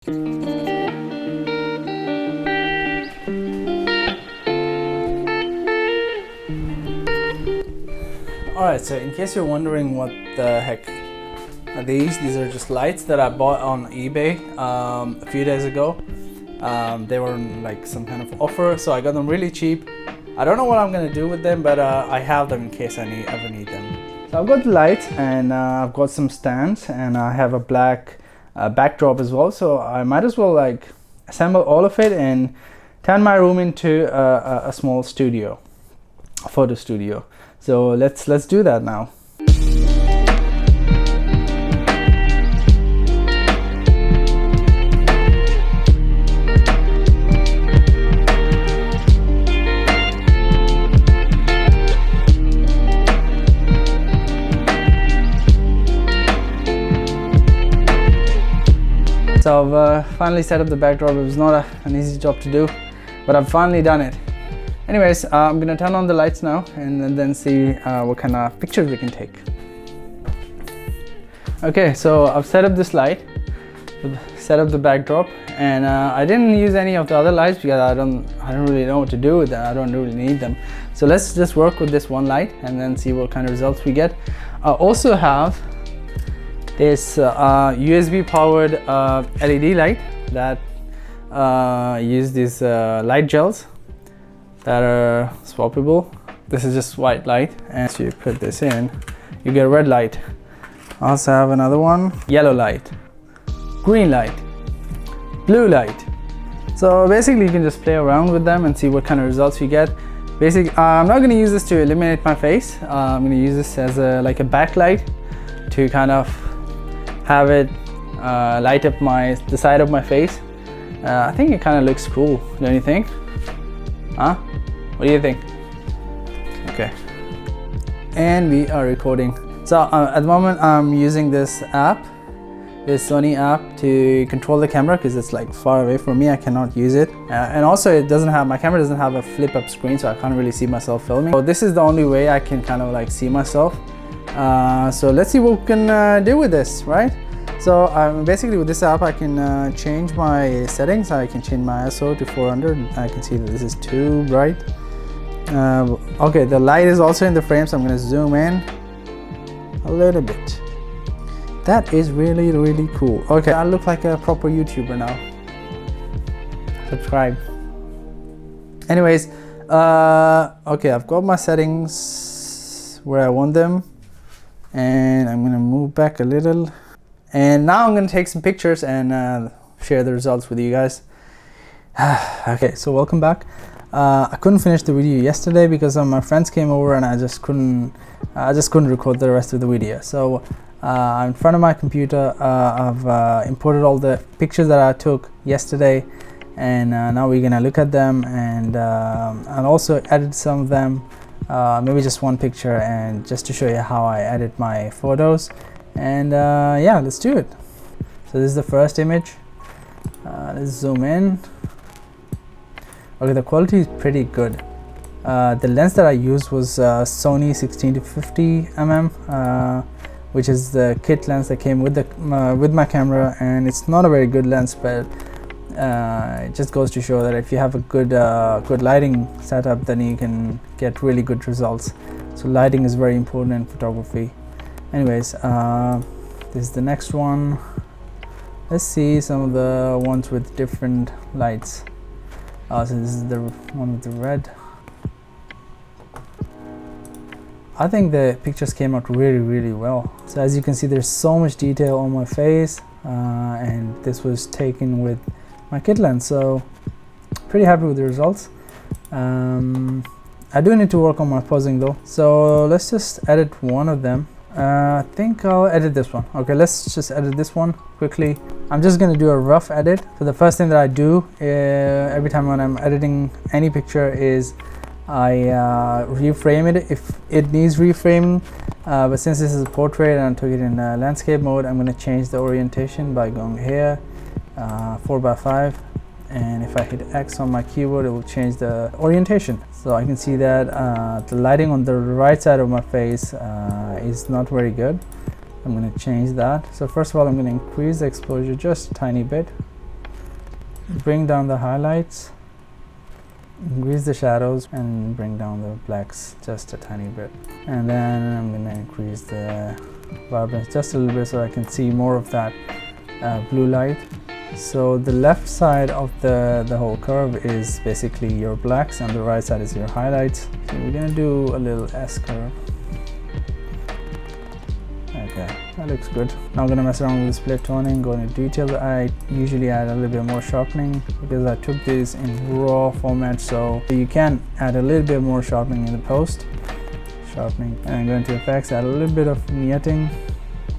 Alright, so in case you're wondering what the heck are these are just lights that I bought on eBay a few days ago. They were on like some kind of offer, so I got them really cheap. I don't know what I'm gonna do with them, but I have them in case I ever need them. So I've got the lights, and I've got some stands, and I have a black backdrop as well, so I might as well like assemble all of it and turn my room into a small studio, a photo studio. So let's do that now. So I've finally set up the backdrop. It was not an easy job to do, but I've finally done it. Anyways, I'm gonna turn on the lights now and then see what kind of pictures we can take. Okay, so I've set up this light, set up the backdrop, and I didn't use any of the other lights because I don't really know what to do with them. I don't really need them. So let's just work with this one light and then see what kind of results we get. I also have this USB powered LED light that use these light gels that are swappable. This is just white light, and so you put this in, you get a red light. I also have another one, yellow light, green light, blue light. So basically you can just play around with them and see what kind of results you get. Basically, I'm not going to use this to illuminate my face. I'm going to use this as like a backlight to kind of have it light up the side of my face. I think it kind of looks cool, don't you think? Huh? What do you think? Okay. And we are recording. So at the moment I'm using this app, this Sony app, to control the camera because it's like far away from me. I cannot use it. And also my camera doesn't have a flip up screen, so I can't really see myself filming. So this is the only way I can kind of like see myself. So let's see what we can do with this, right? So basically with this app I can change my settings. I can change my ISO to 400. I can see that this is too bright. Okay, the light is also in the frame, so I'm going to zoom in a little bit. That is really, really cool. Okay, I look like a proper YouTuber now. Subscribe. Anyways, okay, I've got my settings where I want them, and I'm going to move back a little. And now I'm going to take some pictures and share the results with you guys. Okay, so welcome back. I couldn't finish the video yesterday because some of my friends came over and I just couldn't record the rest of the video. So in front of my computer, I've imported all the pictures that I took yesterday, and now we're gonna look at them, and I'll also edit some of them, maybe just one picture, and just to show you how I edit my photos. And yeah, let's do it. So this is the first image. Let's zoom in. Okay, the quality is pretty good. The lens that I used was Sony 16-50 mm, which is the kit lens that came with my camera, and it's not a very good lens, but it just goes to show that if you have a good lighting setup, then you can get really good results. So lighting is very important in photography. Anyways, this is the next one. Let's see some of the ones with different lights. So this is the one with the red. I think the pictures came out really, really well. So as you can see, there's so much detail on my face, and this was taken with my kit lens, so pretty happy with the results. I do need to work on my posing though, so let's just edit one of them. I think I'll edit this one. Okay, let's just edit this one quickly. I'm just going to do a rough edit. So the first thing that I do every time when I'm editing any picture is I reframe it if it needs reframing, but since this is a portrait and I took it in landscape mode, I'm going to change the orientation by going here, 4x5, and if I hit X on my keyboard, it will change the orientation. So I can see that the lighting on the right side of my face is not very good. I'm going to change that. So first of all, I'm going to increase the exposure just a tiny bit. bring down the highlights, increase the shadows, and bring down the blacks just a tiny bit. And then I'm gonna increase the vibrance just a little bit so I can see more of that blue light. So the left side of the whole curve is basically your blacks and the right side is your highlights. So we're gonna do a little S curve. Okay, that looks good. Now I'm gonna mess around with the split toning, go into detail. I usually add a little bit more sharpening because I took this in raw format, so you can add a little bit more sharpening in the post. Sharpening, and I'm going to effects, add a little bit of vignetting,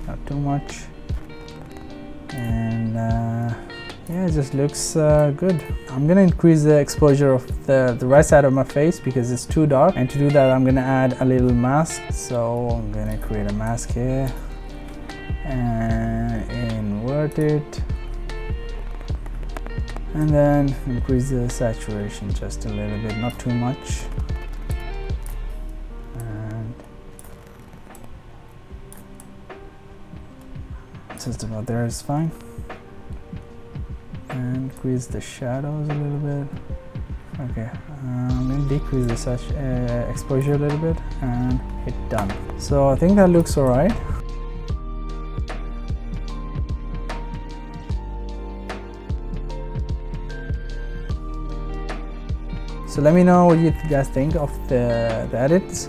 not too much. And yeah, it just looks good. I'm gonna increase the exposure of the right side of my face because it's too dark, and to do that I'm gonna add a little mask. So I'm gonna create a mask here and invert it, and then increase the saturation just a little bit, not too much. And just about there is fine. And increase the shadows a little bit. Okay, I'm going to decrease the exposure a little bit and hit done. So I think that looks alright. So let me know what you guys think of the edits.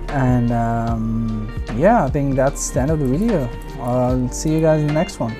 And yeah, I think that's the end of the video. I'll see you guys in the next one.